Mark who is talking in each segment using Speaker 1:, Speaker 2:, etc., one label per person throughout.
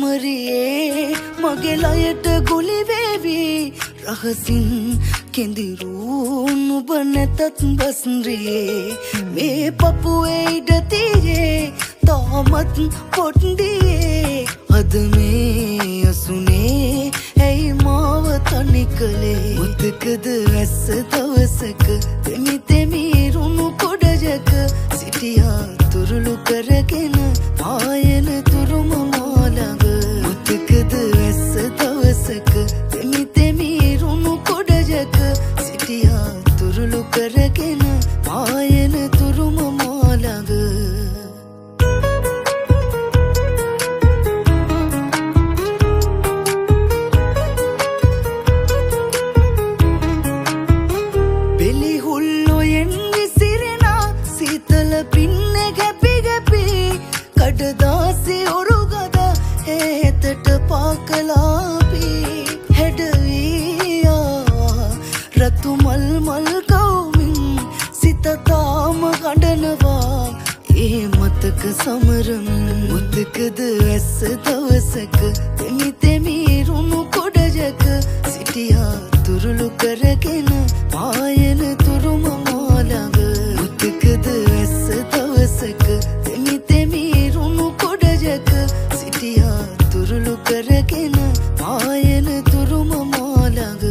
Speaker 1: කුමරියේ මගේ ලයට ගුලි වේවි රහසින් කෙඳිරු නුඹ නැතත් බස්රියේ මේ පපුවේ ඉඩ තියේ තාමත් පොට්ඩියේ අද මේ අසුනේ ඇයි මාව තනි කළේ මුතකද ඇස්ස දවසක තෙමි තෙමි රුණු කොඩජක සිටියා තුරුළු කරගෙන ආයන තුරුම මාළඟ මුතකද ඇස්ස දවසක තෙමි තෙමි රුණු කොඩජක සිටියා තුරුළු කරගෙන ආයන තුරුම මාළඟ පින්න ගැපි ගැපි කඩදාසි ඔරුගද හේතට පාකලාපි හැඩවීයා රතු මල් මල් කවුමින් සිත තාම ගඩනවා ඒ මතක සමරමින් මුතකද ඇස්ස දවසක තෙමි තෙමි රුණු කොඩජක සිටියා තුරුළු කරගෙන පායන තුරුම මාළඟ මුතකද ඇස්ස දවසක තෙමි තෙමි රුණු කොඩජක සිටියා තුරුළු කරගෙන පායන තුරුම මාළඟ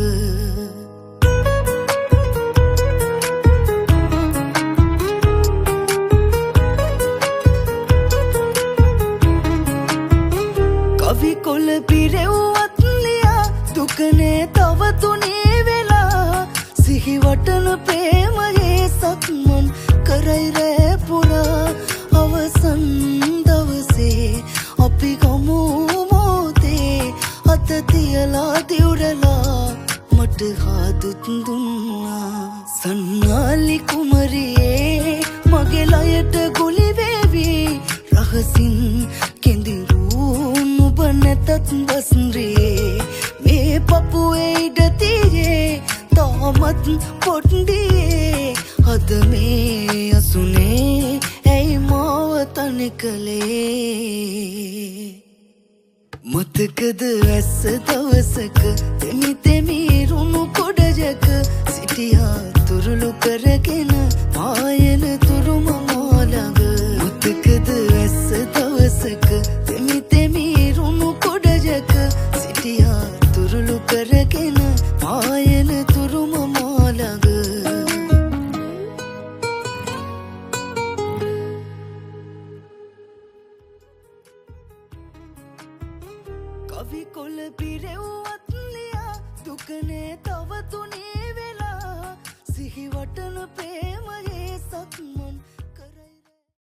Speaker 1: කවි කොළ පිරෙව්වත් ලියා දුකනේ තව තුනේ වෙලා සිහි වටන ප්‍රේමයේ සක්මන් කරයි රෑ පුරා අවසන් දවසේ අපි ගමු මොහොතේ අත තියලා දිවුරලා මට හාදුත් දුන්නා සන්නාලි කුමරියේ මගේ ලයට ගුලි වේවි රහසින් කෙඳිරු නුඹ නැතත් බස්රියේ මේ පපුවේ ඉඩ තියේ තාමත් පොට්ඩියේ අද මේ අසුනේ ඇයි මාව තනි කළේ මතකද ඇස්ස දවසක තෙමි තෙමි රුණු කොඩජක සිටියා තුරුළු කරගෙන ආයන තුරුම මාළඟ මතකද ඇස්ස දවසක තෙමි තෙමි රුණු කොඩජක සිටියා තුරුළු කරගෙන ආයන තුරුම මාළඟ කවි කොළ පිරෙව්වත් ලියා දුකනේ තව තුනේ වෙලා සිහි වටන ප්‍රේමයේ සක්ම